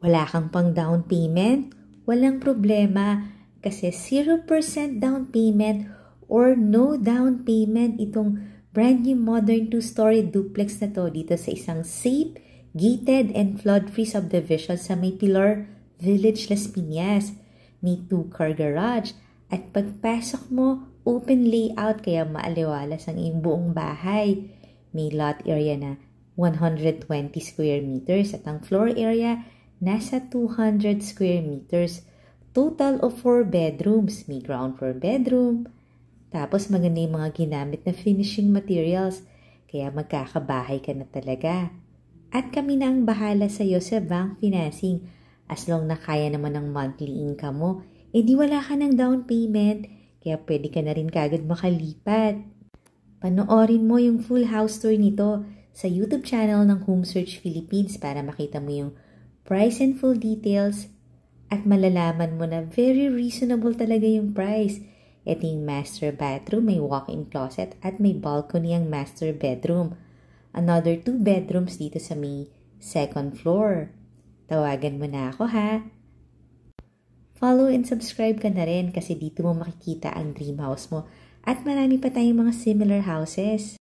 Wala kang pang down payment? Walang problema kasi 0% down payment or no down payment itong brand new modern 2-story duplex na to dito sa isang safe, gated and flood-free subdivision sa may Pilar Village, Las Piñas. May 2-car garage at pagpasok mo, open layout kaya maaliwalas ang iyong buong bahay. May lot area na 120 square meters at ang floor area nasa 200 square meters. Total of 4 bedrooms. May ground floor bedroom. Tapos maganda yung mga ginamit na finishing materials. Kaya magkakabahay ka na talaga. At kami na ang bahala sa iyo sa bank financing. As long na kaya naman ng monthly income mo, di wala ka ng down payment. Kaya pwede ka na rin kagad makalipat. Panoorin mo yung full house tour nito sa YouTube channel ng Home Search Philippines para makita mo yung price and full details at malalaman mo na very reasonable talaga yung price. Ito yung master bathroom, may walk-in closet at may balcony ang master bedroom. Another 2 bedrooms dito sa may second floor. Tawagan mo na ako ha. Follow and subscribe ka na rin kasi dito mo makikita ang dream house mo at marami pa tayong mga similar houses.